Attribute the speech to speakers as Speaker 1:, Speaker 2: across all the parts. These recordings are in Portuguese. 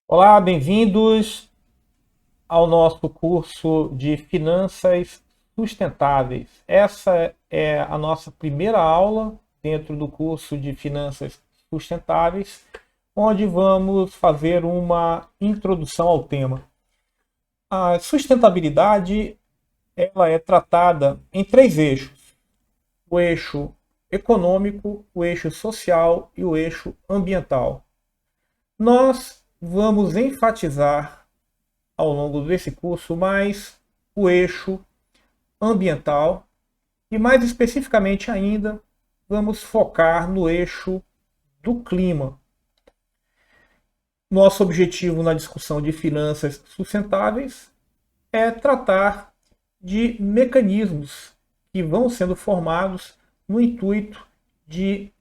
Speaker 1: Olá, bem-vindos ao nosso curso de Finanças Sustentáveis. Essa é a nossa primeira aula dentro do curso de Finanças Sustentáveis, onde vamos fazer uma introdução ao tema. A sustentabilidade ela é tratada em três eixos: o eixo econômico, o eixo social e o eixo ambiental. Nós vamos enfatizar ao longo desse curso mais o eixo ambiental e, mais especificamente ainda, vamos focar no eixo do clima. Nosso objetivo na discussão de finanças sustentáveis é tratar de mecanismos que vão sendo formados no intuito de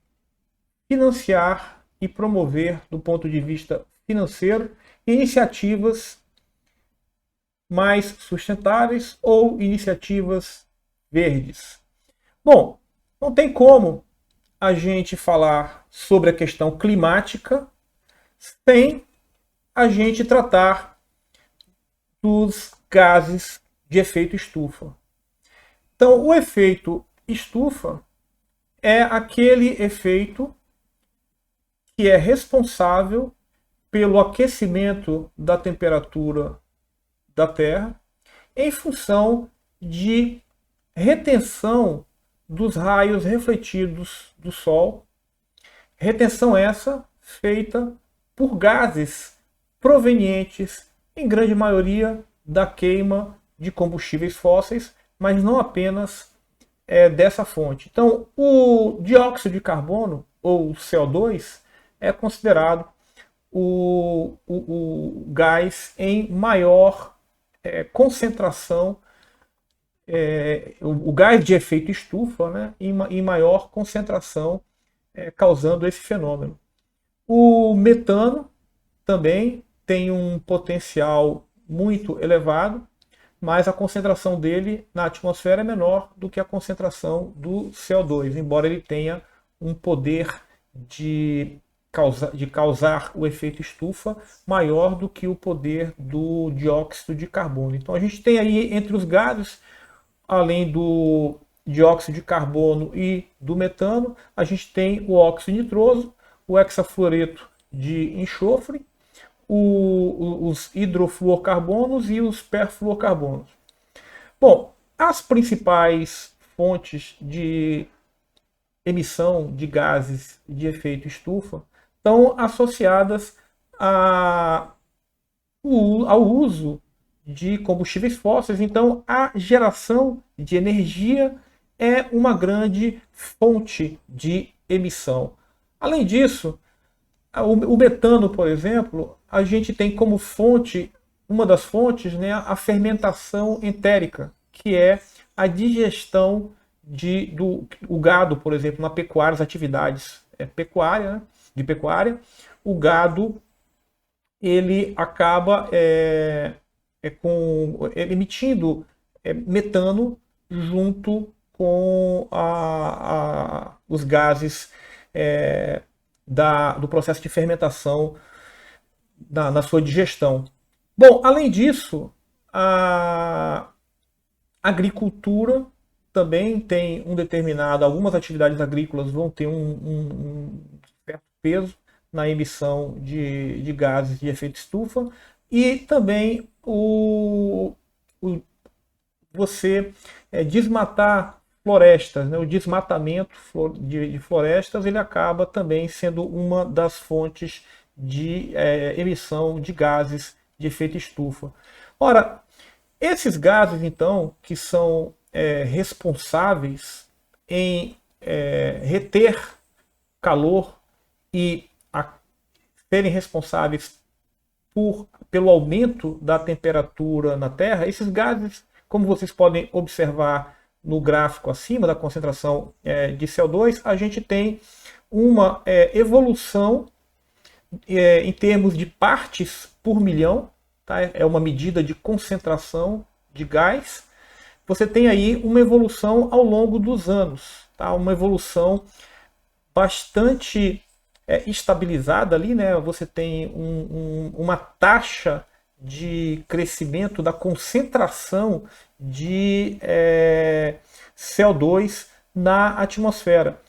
Speaker 1: financiar e promover, do ponto de vista financeiro, iniciativas mais sustentáveis ou iniciativas verdes. Bom, não tem como a gente falar sobre a questão climática sem a gente tratar dos gases de efeito estufa. Então, o efeito estufa é aquele efeito que é responsável pelo aquecimento da temperatura da Terra em função de retenção dos raios refletidos do Sol. Retenção essa feita por gases provenientes, em grande maioria, da queima de combustíveis fósseis, mas não apenas dessa fonte. Então, o dióxido de carbono, ou CO2, é considerado o gás em maior concentração, o gás de efeito estufa, né, em maior concentração, causando esse fenômeno. O metano também tem um potencial muito elevado, mas a concentração dele na atmosfera é menor do que a concentração do CO2, embora ele tenha um poder de causar o efeito estufa maior do que o poder do dióxido de carbono. Então a gente tem aí entre os gases, além do dióxido de carbono e do metano, a gente tem o óxido nitroso, o hexafluoreto de enxofre, os hidrofluorcarbonos e os perfluorcarbonos. Bom, as principais fontes de emissão de gases de efeito estufa estão associadas ao uso de combustíveis fósseis. Então, a geração de energia é uma grande fonte de emissão. Além disso, o metano, por exemplo, a gente tem como fonte, uma das fontes, né, a fermentação entérica, que é a digestão do gado, por exemplo, na pecuária, as atividades pecuária, né, de pecuária. O gado ele acaba emitindo metano junto com os gases do processo de fermentação na sua digestão. Bom, além disso, a agricultura também tem algumas atividades agrícolas vão ter um certo peso na emissão de gases de efeito estufa, e também você desmatar florestas, né? O desmatamento de florestas ele acaba também sendo uma das fontes de emissão de gases de efeito estufa. Ora, esses gases, então, que são responsáveis em reter calor e serem responsáveis pelo aumento da temperatura na Terra, esses gases, como vocês podem observar no gráfico acima da concentração de CO2, a gente tem uma evolução em termos de partes por milhão, tá? É uma medida de concentração de gás. Você tem aí uma evolução ao longo dos anos, tá? Uma evolução bastante estabilizada ali, né? Você tem uma taxa de crescimento da concentração de CO2 na atmosfera.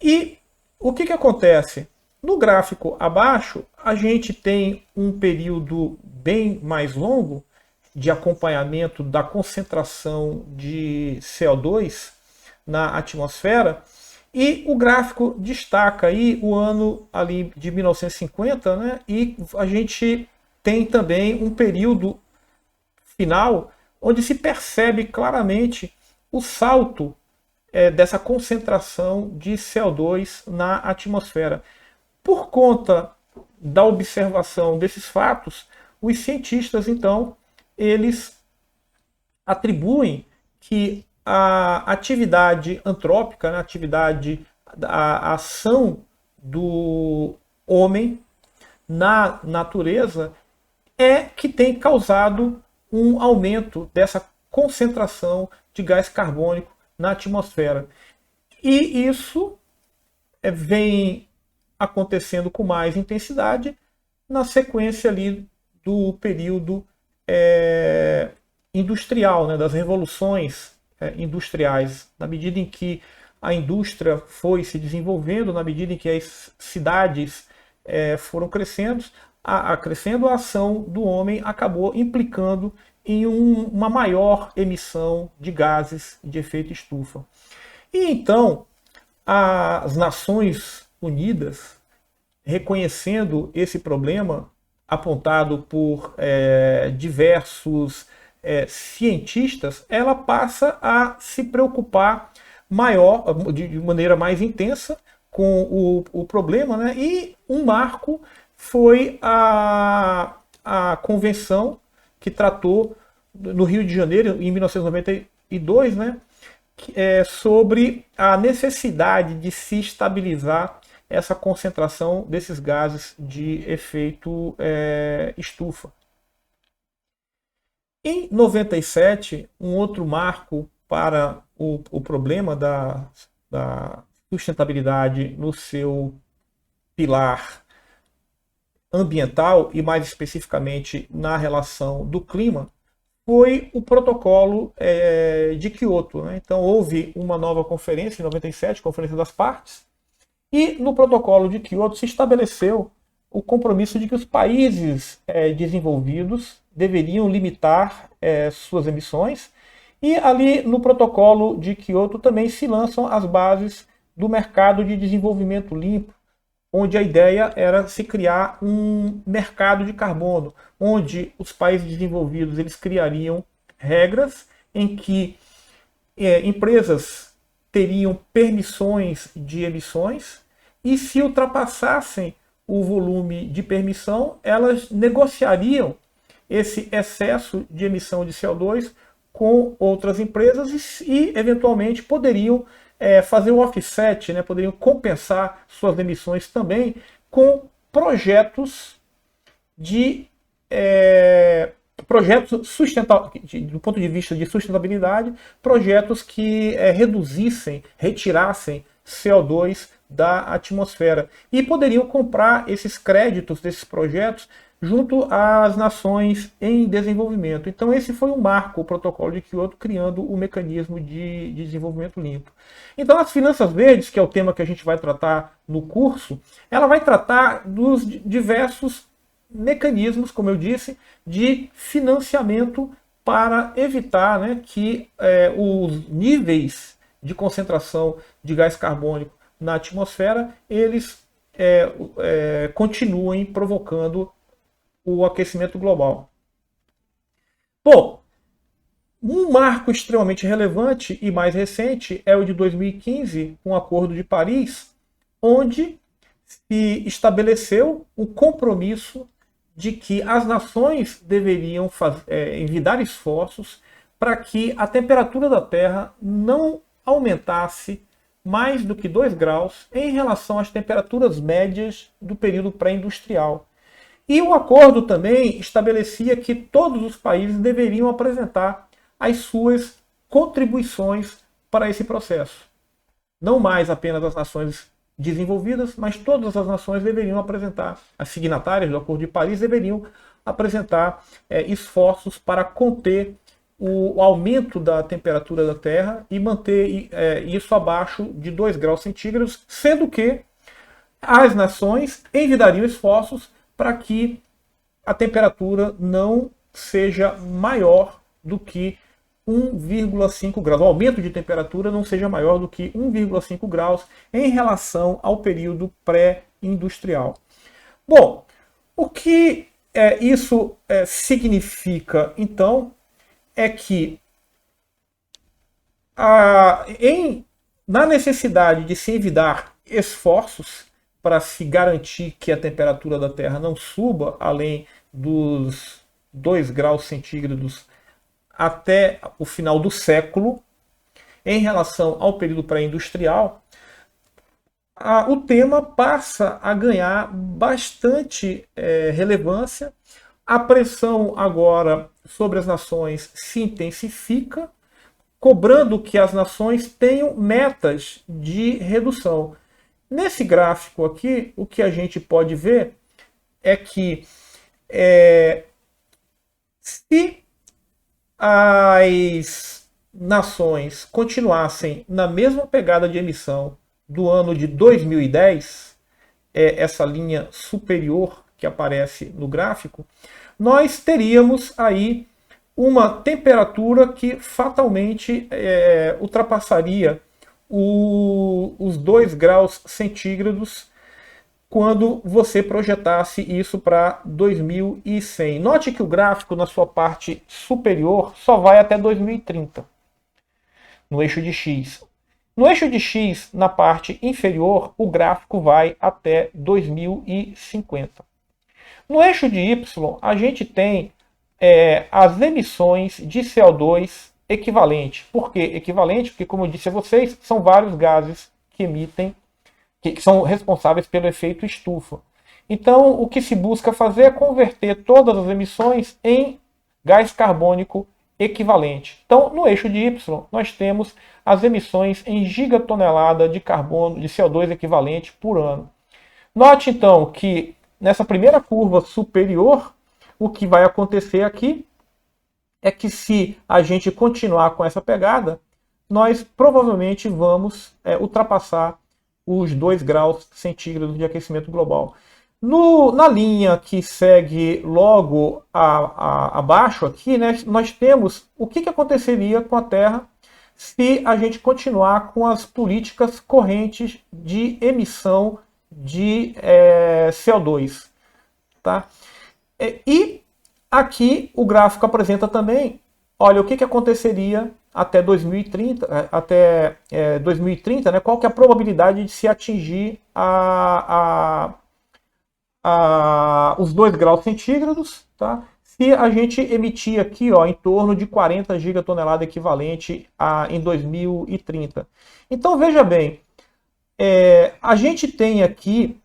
Speaker 1: E o que acontece? No gráfico abaixo, a gente tem um período bem mais longo de acompanhamento da concentração de CO2 na atmosfera, e o gráfico destaca aí o ano ali de 1950, né? E a gente tem também um período final onde se percebe claramente o salto dessa concentração de CO2 na atmosfera. Por conta da observação desses fatos, os cientistas, então, eles atribuem que a atividade antrópica, né, a ação do homem na natureza é que tem causado um aumento dessa concentração de gás carbônico na atmosfera. E isso vem acontecendo com mais intensidade na sequência ali do período industrial, né, das revoluções industriais, na medida em que a indústria foi se desenvolvendo, na medida em que as cidades foram crescendo, a ação do homem acabou implicando em uma maior emissão de gases de efeito estufa. E então, as Nações Unidas, reconhecendo esse problema apontado por diversos cientistas, ela passa a se preocupar de maneira mais intensa com o problema, né? E um marco foi a convenção que tratou no Rio de Janeiro, em 1992, né? Sobre a necessidade de se estabilizar essa concentração desses gases de efeito estufa. Em 97, um outro marco para o problema da sustentabilidade no seu pilar ambiental, e mais especificamente na relação do clima, foi o protocolo de Kyoto, né? Então houve uma nova conferência em 97, Conferência das Partes, e no protocolo de Kyoto se estabeleceu o compromisso de que os países desenvolvidos deveriam limitar suas emissões, e ali no protocolo de Kyoto também se lançam as bases do mercado de desenvolvimento limpo, onde a ideia era se criar um mercado de carbono, onde os países desenvolvidos eles criariam regras em que empresas teriam permissões de emissões, e se ultrapassassem o volume de permissão, elas negociariam esse excesso de emissão de CO2 com outras empresas e eventualmente poderiam fazer o offset, né, poderiam compensar suas emissões também com projetos do ponto de vista de sustentabilidade, projetos que retirassem CO2 da atmosfera, e poderiam comprar esses créditos desses projetos junto às nações em desenvolvimento. Então esse foi um marco, o protocolo de Kyoto, criando o mecanismo de desenvolvimento limpo. Então as finanças verdes, que é o tema que a gente vai tratar no curso, ela vai tratar dos diversos mecanismos, como eu disse, de financiamento para evitar, né, que os níveis de concentração de gás carbônico na atmosfera eles continuem provocando o aquecimento global. Bom, um marco extremamente relevante e mais recente é o de 2015, com o Acordo de Paris, onde se estabeleceu o compromisso de que as nações deveriam envidar esforços para que a temperatura da Terra não aumentasse mais do que 2 graus em relação às temperaturas médias do período pré-industrial. E o acordo também estabelecia que todos os países deveriam apresentar as suas contribuições para esse processo. Não mais apenas as nações desenvolvidas, mas todas as nações deveriam apresentar, as signatárias do Acordo de Paris deveriam apresentar esforços para conter o aumento da temperatura da Terra e manter isso abaixo de 2 graus centígrados, sendo que as nações envidariam esforços para que a temperatura não seja maior do que 1,5 graus. O aumento de temperatura não seja maior do que 1,5 graus em relação ao período pré-industrial. Bom, o que isso significa, então, é que na necessidade de se envidar esforços para se garantir que a temperatura da Terra não suba além dos 2 graus centígrados até o final do século, em relação ao período pré-industrial, o tema passa a ganhar bastante relevância. A pressão agora sobre as nações se intensifica, cobrando que as nações tenham metas de redução. Nesse gráfico aqui, o que a gente pode ver é que se as nações continuassem na mesma pegada de emissão do ano de 2010, essa linha superior que aparece no gráfico, nós teríamos aí uma temperatura que fatalmente ultrapassaria os 2 graus centígrados quando você projetasse isso para 2100. Note que o gráfico na sua parte superior só vai até 2030, no eixo de X. No eixo de X, na parte inferior, o gráfico vai até 2050. No eixo de Y, a gente tem as emissões de CO2 equivalente. Por que equivalente? Porque, como eu disse a vocês, são vários gases que emitem, que são responsáveis pelo efeito estufa. Então, o que se busca fazer é converter todas as emissões em gás carbônico equivalente. Então, no eixo de Y, nós temos as emissões em gigatonelada de carbono, de CO2 equivalente por ano. Note, então, que nessa primeira curva superior, o que vai acontecer aqui é que, se a gente continuar com essa pegada, nós provavelmente vamos ultrapassar os 2 graus centígrados de aquecimento global. Na linha que segue logo abaixo aqui, né, nós temos o que aconteceria com a Terra se a gente continuar com as políticas correntes de emissão de CO2. Tá? E aqui o gráfico apresenta também, olha, o que aconteceria até 2030, né, qual que é a probabilidade de se atingir os 2 graus centígrados, tá? Se a gente emitir aqui em torno de 40 gigatoneladas equivalente em 2030. Então, veja bem, a gente tem aqui,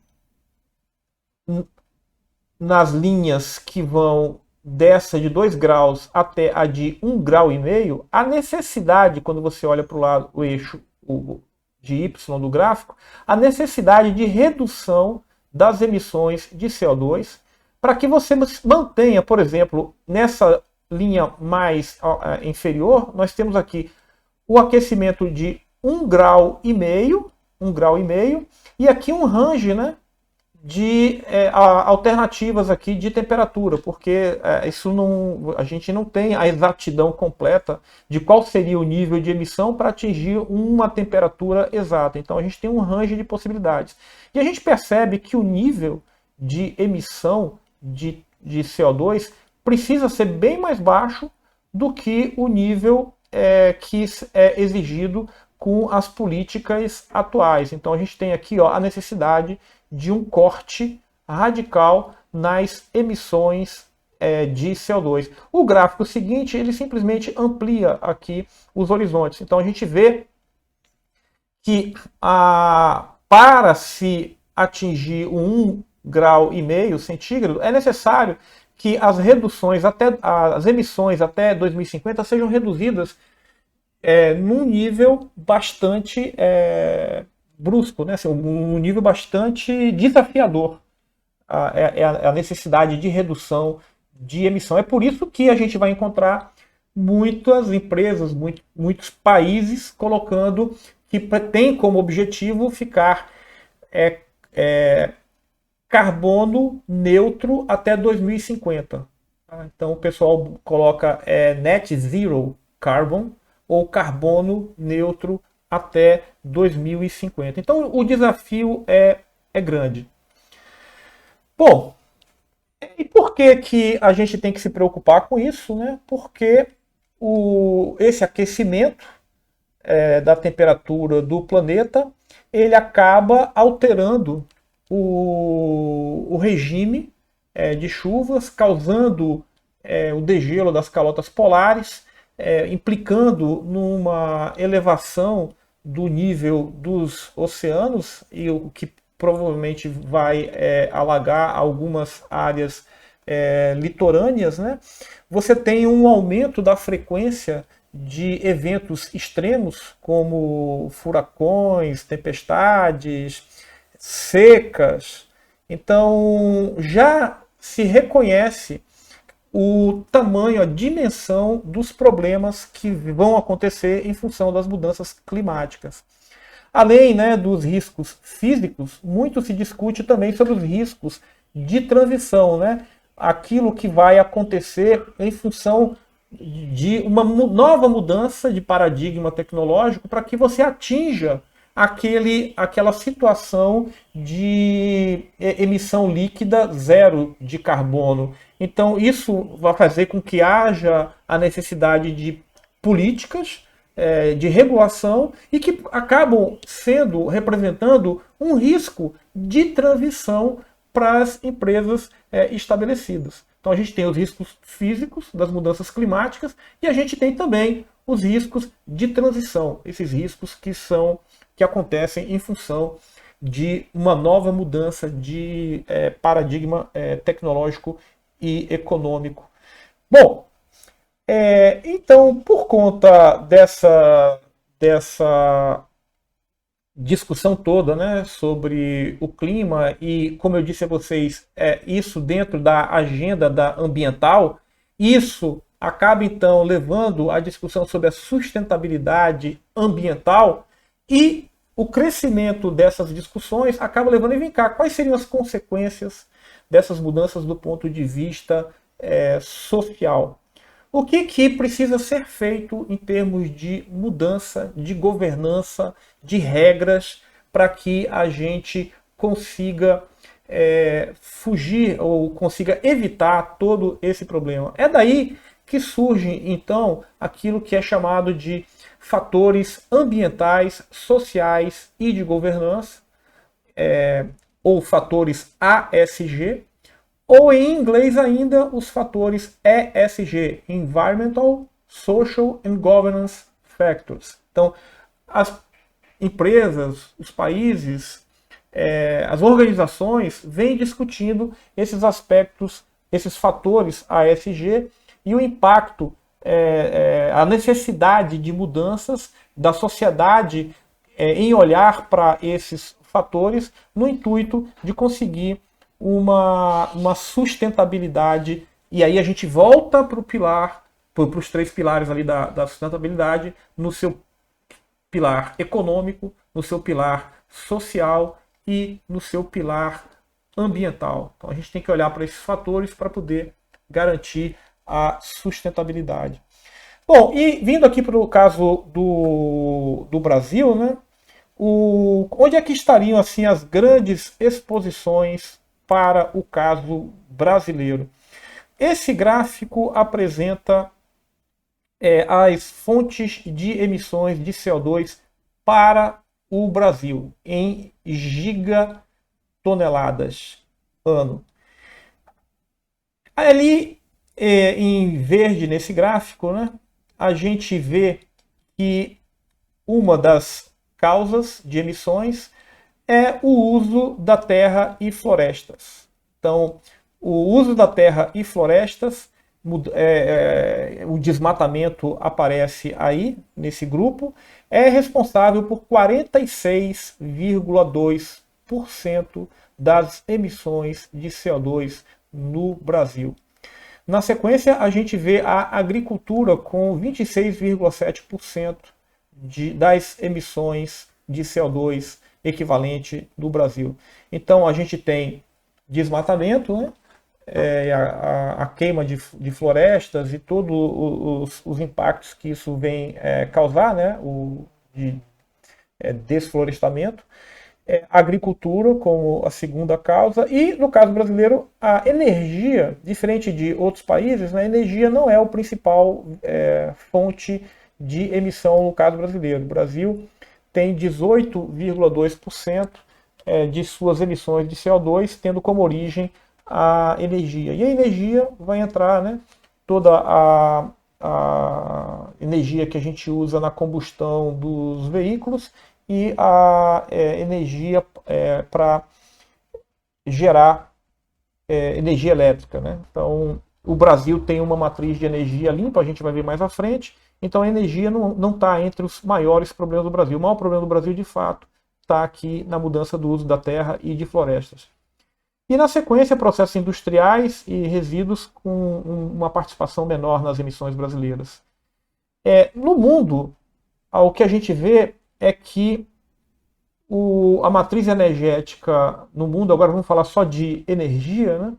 Speaker 1: nas linhas que vão dessa de 2 graus até a de 1,5 grau, a necessidade, quando você olha para o lado, o eixo de Y do gráfico, a necessidade de redução das emissões de CO2, para que você mantenha, por exemplo, nessa linha mais inferior, nós temos aqui o aquecimento de 1,5 grau, e aqui um range, né, de alternativas aqui de temperatura, porque a gente não tem a exatidão completa de qual seria o nível de emissão para atingir uma temperatura exata. Então a gente tem um range de possibilidades. E a gente percebe que o nível de emissão de CO2 precisa ser bem mais baixo do que o nível que é exigido com as políticas atuais. Então a gente tem aqui a necessidade de um corte radical nas emissões de CO2. O gráfico seguinte, ele simplesmente amplia aqui os horizontes. Então a gente vê que para se atingir o grau e meio centígrado, é necessário que as reduções até as emissões até 2050 sejam reduzidas num nível bastante brusco, né? Assim, um nível bastante desafiador. A necessidade de redução de emissão. É por isso que a gente vai encontrar muitas empresas, muitos países colocando que tem como objetivo ficar carbono neutro até 2050. Então o pessoal coloca net zero carbon ou carbono neutro até 2050. Então o desafio é grande. Bom, e por que, que a gente tem que se preocupar com isso? Né? Porque esse aquecimento da temperatura do planeta ele acaba alterando o regime de chuvas, causando o degelo das calotas polares, implicando numa elevação do nível dos oceanos, e o que provavelmente vai alagar algumas áreas litorâneas, né? Você tem um aumento da frequência de eventos extremos, como furacões, tempestades, secas. Então, já se reconhece o tamanho, a dimensão dos problemas que vão acontecer em função das mudanças climáticas. Além, né, dos riscos físicos, muito se discute também sobre os riscos de transição, né? Aquilo que vai acontecer em função de uma nova mudança de paradigma tecnológico para que você atinja aquela situação de emissão líquida zero de carbono. Então, isso vai fazer com que haja a necessidade de políticas de regulação e que acabam representando um risco de transição para as empresas estabelecidas. Então a gente tem os riscos físicos das mudanças climáticas e a gente tem também os riscos de transição, esses riscos que acontecem em função de uma nova mudança de paradigma tecnológico e econômico. Bom, então, por conta dessa discussão toda, né, sobre o clima e, como eu disse a vocês, isso dentro da agenda ambiental, isso acaba então levando à discussão sobre a sustentabilidade ambiental e o crescimento dessas discussões acaba levando, e vem cá, quais seriam as consequências dessas mudanças do ponto de vista social? O que precisa ser feito em termos de mudança, de governança, de regras, para que a gente consiga fugir ou consiga evitar todo esse problema? É daí que surge, então, aquilo que é chamado de fatores ambientais, sociais e de governança, ou fatores ASG, ou em inglês ainda os fatores ESG, Environmental, Social and Governance Factors. Então, as empresas, os países, as organizações vêm discutindo esses aspectos, esses fatores ASG e o impacto, a necessidade de mudanças da sociedade em olhar para esses fatores no intuito de conseguir uma sustentabilidade, e aí a gente volta para o pilar, para os três pilares ali da sustentabilidade, no seu pilar econômico, no seu pilar social e no seu pilar ambiental. Então a gente tem que olhar para esses fatores para poder garantir a sustentabilidade. Bom, e vindo aqui para o caso do Brasil, né? Onde é que estariam assim as grandes exposições para o caso brasileiro? Esse gráfico apresenta as fontes de emissões de CO2 para o Brasil em gigatoneladas ano. Ali em verde nesse gráfico, né, a gente vê que uma das causas de emissões é o uso da terra e florestas. Então, o uso da terra e florestas, o desmatamento aparece aí nesse grupo, é responsável por 46,2% das emissões de CO2 no Brasil. Na sequência, a gente vê a agricultura com 26,7% das emissões de CO2 equivalente do Brasil. Então, a gente tem desmatamento, né? A queima de florestas e todos os impactos que isso vem causar, né? De desflorestamento. Agricultura como a segunda causa e, no caso brasileiro, a energia, diferente de outros países, né, a energia não é o principal fonte de emissão no caso brasileiro. O Brasil tem 18,2% de suas emissões de CO2 tendo como origem a energia. E a energia vai entrar, né, toda a energia que a gente usa na combustão dos veículos e a energia para gerar energia elétrica, né? Então, o Brasil tem uma matriz de energia limpa, a gente vai ver mais à frente. Então, a energia não está entre os maiores problemas do Brasil. O maior problema do Brasil, de fato, está aqui na mudança do uso da terra e de florestas. E, na sequência, processos industriais e resíduos com uma participação menor nas emissões brasileiras. No mundo, o que a gente vê é que a matriz energética no mundo, agora vamos falar só de energia, né?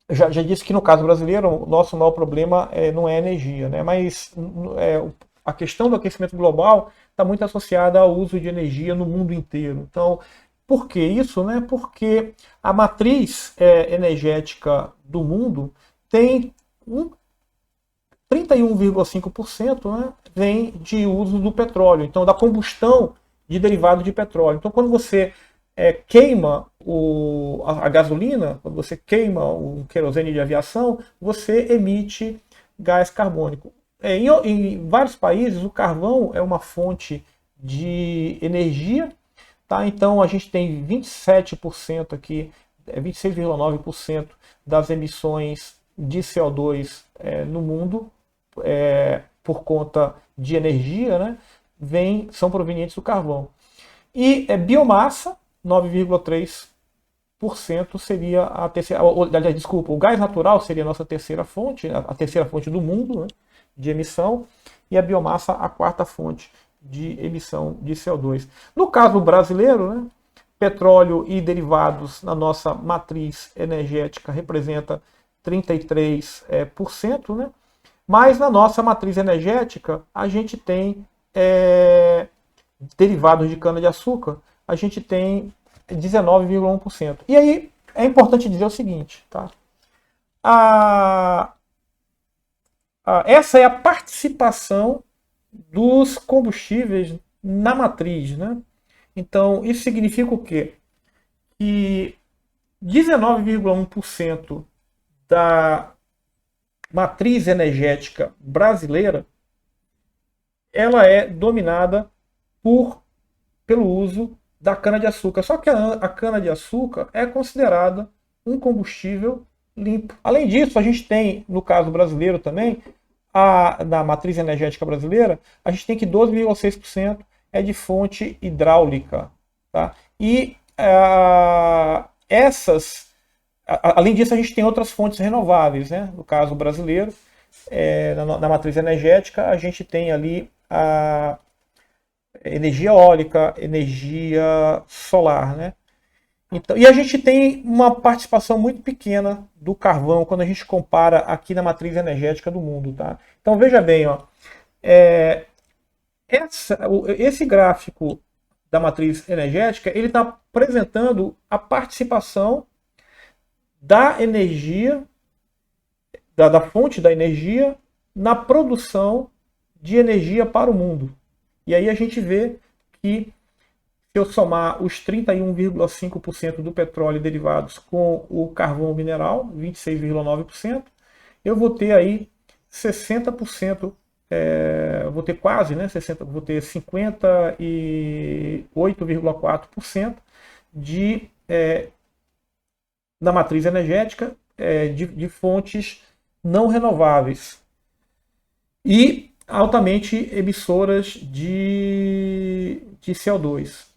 Speaker 1: Já disse que no caso brasileiro, o nosso maior problema não é a energia, né? Mas a questão do aquecimento global está muito associada ao uso de energia no mundo inteiro. Então, por que isso? Né? Porque a matriz energética do mundo tem 31,5%, né, vem de uso do petróleo, então da combustão de derivado de petróleo. Então, quando você queima a gasolina, quando você queima o querosene de aviação, você emite gás carbônico. Em vários países, o carvão é uma fonte de energia, tá? Então a gente tem 27% aqui, 26,9% das emissões de CO2 no mundo, por conta de energia, né, são provenientes do carvão. E biomassa, 9,3% seria a terceira. Desculpa, o gás natural seria a nossa terceira fonte, a terceira fonte do mundo, né, de emissão, e a biomassa a quarta fonte de emissão de CO2. No caso brasileiro, né, petróleo e derivados na nossa matriz energética representa 33%, né? Mas na nossa matriz energética, a gente tem derivados de cana-de-açúcar, a gente tem 19,1%. E aí é importante dizer o seguinte, tá? Essa é a participação dos combustíveis na matriz, né? Então, isso significa o quê? Que 19,1% da matriz energética brasileira, ela é dominada pelo uso da cana-de-açúcar. Só que a cana-de-açúcar é considerada um combustível limpo. Além disso, a gente tem, no caso brasileiro também, na matriz energética brasileira, a gente tem que 12,6% é de fonte hidráulica. Tá? E além disso, a gente tem outras fontes renováveis, né? No caso brasileiro, na matriz energética, a gente tem ali a energia eólica, energia solar, né? Então, e a gente tem uma participação muito pequena do carvão quando a gente compara aqui na matriz energética do mundo, tá? Então veja bem, ó, esse gráfico da matriz energética, ele está apresentando a participação da energia, da fonte da energia, na produção de energia para o mundo. E aí a gente vê que, se eu somar os 31,5% do petróleo e derivados com o carvão mineral, 26,9%, eu vou ter aí 60% vou ter quase, né, 60, vou ter 58,4% de, da matriz energética de fontes não renováveis e altamente emissoras de CO2.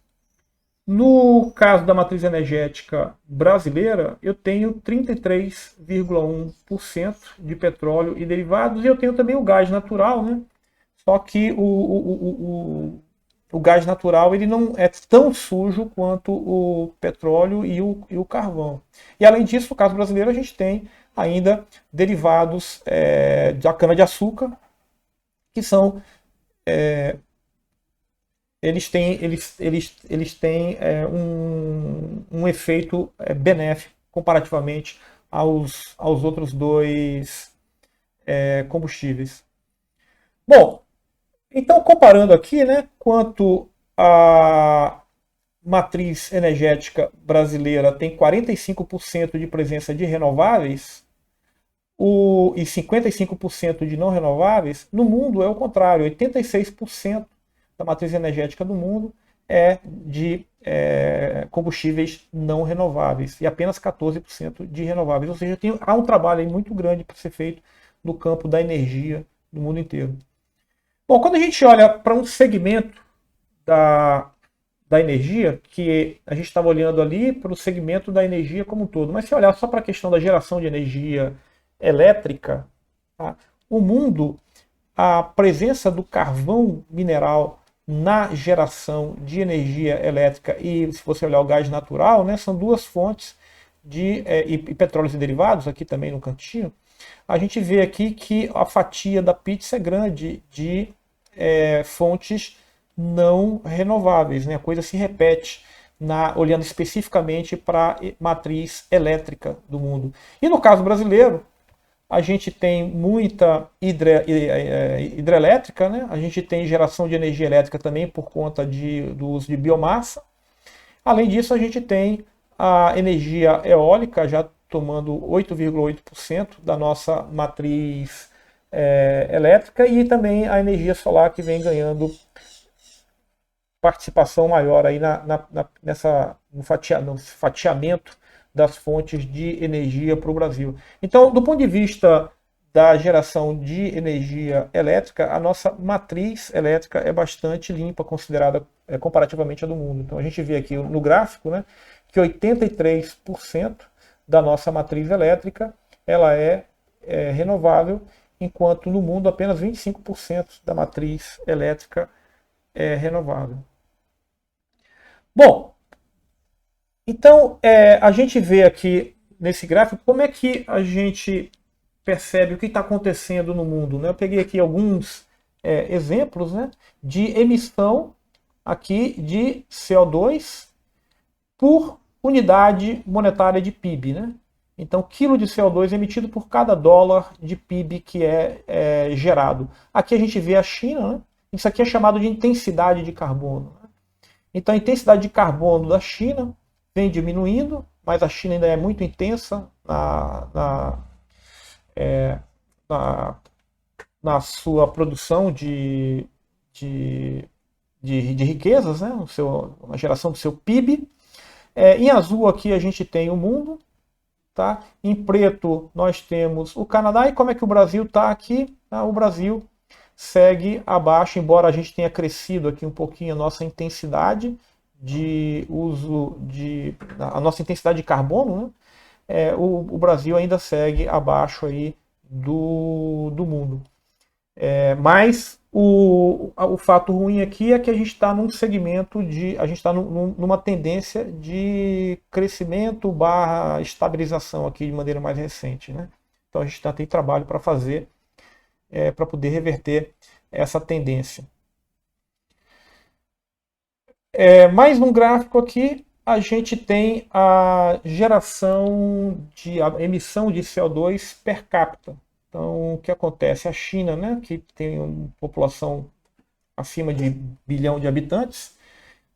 Speaker 1: No caso da matriz energética brasileira, eu tenho 33,1% de petróleo e derivados, e eu tenho também o gás natural, né? Só que o gás natural ele não é tão sujo quanto o petróleo e o carvão. E além disso, no caso brasileiro, a gente tem ainda derivados da cana-de-açúcar, que são eles têm um efeito benéfico comparativamente aos outros dois combustíveis. Bom, então comparando aqui, né, quanto a matriz energética brasileira tem 45% de presença de renováveis e 55% de não renováveis, no mundo é o contrário, 86% da matriz energética do mundo é de combustíveis não renováveis e apenas 14% de renováveis. Ou seja, há um trabalho aí muito grande para ser feito no campo da energia no mundo inteiro. Bom, quando a gente olha para um segmento da energia, que a gente estava olhando ali para o segmento da energia como um todo, mas se olhar só para a questão da geração de energia elétrica, tá? O mundo, a presença do carvão mineral na geração de energia elétrica e, se você olhar o gás natural, né, são duas fontes e petróleos e derivados, aqui também no cantinho, a gente vê aqui que a fatia da pizza é grande de fontes não renováveis, né? A coisa se repete olhando especificamente para a matriz elétrica do mundo. E no caso brasileiro, a gente tem muita hidrelétrica, né? A gente tem geração de energia elétrica também por conta do uso de biomassa. Além disso, a gente tem a energia eólica já tomando 8,8% da nossa matriz elétrica e também a energia solar que vem ganhando participação maior aí no fatiamento das fontes de energia para o Brasil. Então, do ponto de vista da geração de energia elétrica, a nossa matriz elétrica é bastante limpa, considerada comparativamente à do mundo. Então, a gente vê aqui no gráfico, né, que 83% da nossa matriz elétrica ela é renovável, enquanto no mundo apenas 25% da matriz elétrica é renovável. Bom, então a gente vê aqui nesse gráfico como é que a gente percebe o que está acontecendo no mundo, né? Eu peguei aqui alguns exemplos, né, de emissão aqui de CO2 por unidade monetária de PIB, né? Então, quilo de CO2 é emitido por cada dólar de PIB que é gerado. Aqui a gente vê a China, né? Isso aqui é chamado de intensidade de carbono. Né? Então, a intensidade de carbono da China vem diminuindo, mas a China ainda é muito intensa na sua produção de riquezas, né? A geração do seu PIB. Em azul aqui a gente tem o mundo. Tá? Em preto nós temos o Canadá. E como é que o Brasil está aqui? O Brasil segue abaixo, embora a gente tenha crescido aqui um pouquinho a nossa intensidade de uso a nossa intensidade de carbono, né? O Brasil ainda segue abaixo aí do mundo. Mas o fato ruim aqui é que a gente está num segmento a gente está numa tendência de crescimento / estabilização aqui de maneira mais recente, né? Então a gente tem trabalho para fazer para poder reverter essa tendência. Mais um gráfico aqui, a gente tem a emissão de CO2 per capita. Então, o que acontece? A China, né, que tem uma população acima de 1 bilhão de habitantes,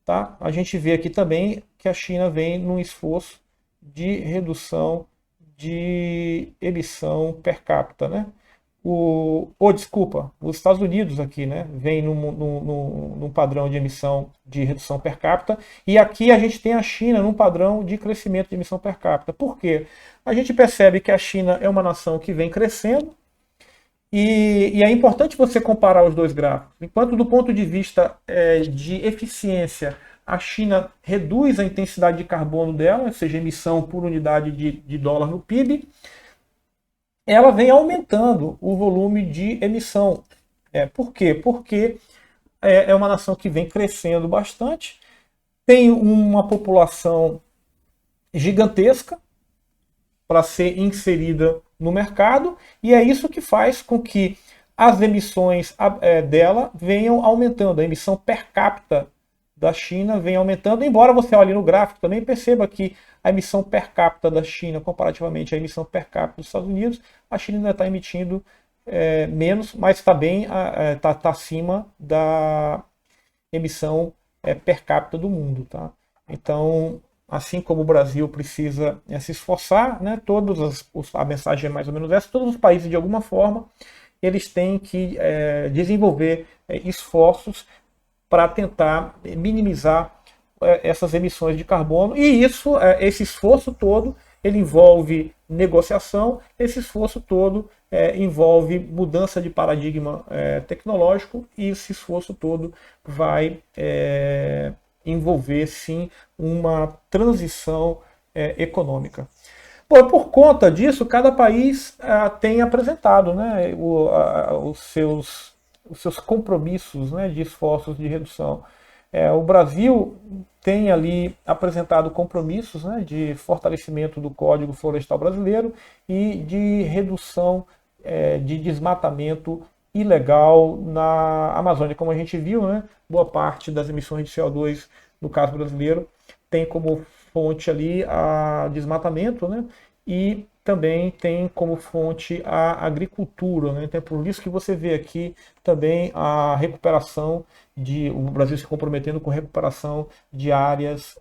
Speaker 1: tá? A gente vê aqui também que a China vem num esforço de redução de emissão per capita, né? Desculpa, os Estados Unidos aqui, né, vem num padrão de emissão de redução per capita, e aqui a gente tem a China num padrão de crescimento de emissão per capita. Por quê? A gente percebe que a China é uma nação que vem crescendo, e é importante você comparar os dois gráficos. Enquanto do ponto de vista de eficiência, a China reduz a intensidade de carbono dela, ou seja, emissão por unidade de dólar no PIB, ela vem aumentando o volume de emissão. Por quê? Porque é uma nação que vem crescendo bastante, tem uma população gigantesca para ser inserida no mercado, e é isso que faz com que as emissões dela venham aumentando. A emissão per capita da China vem aumentando, embora você olhe no gráfico também perceba que a emissão per capita da China, comparativamente à emissão per capita dos Estados Unidos, a China ainda está emitindo menos, mas está bem, tá acima da emissão per capita do mundo. Tá? Então, assim como o Brasil precisa se esforçar, né, a mensagem é mais ou menos essa, todos os países, de alguma forma, eles têm que desenvolver esforços para tentar minimizar essas emissões de carbono, e esse esforço todo, ele envolve negociação, esse esforço todo envolve mudança de paradigma tecnológico, e esse esforço todo vai envolver, sim, uma transição econômica. Por conta disso, cada país tem apresentado, né, os seus compromissos, né, de esforços de redução. O Brasil tem ali apresentado compromissos, né, de fortalecimento do Código Florestal Brasileiro e de redução de desmatamento ilegal na Amazônia. Como a gente viu, né, boa parte das emissões de CO2, no caso brasileiro, tem como fonte ali a desmatamento, né, e também tem como fonte a agricultura. Né? Então é por isso que você vê aqui também a recuperação o Brasil se comprometendo com recuperação de áreas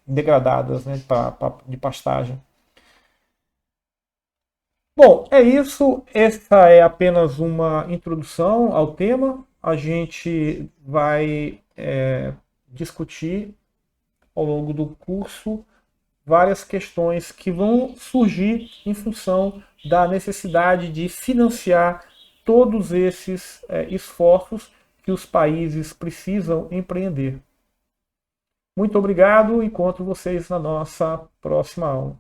Speaker 1: degradadas, né, de pastagem. Bom, é isso. Essa é apenas uma introdução ao tema. A gente vai discutir ao longo do curso várias questões que vão surgir em função da necessidade de financiar todos esses esforços que os países precisam empreender. Muito obrigado, encontro vocês na nossa próxima aula.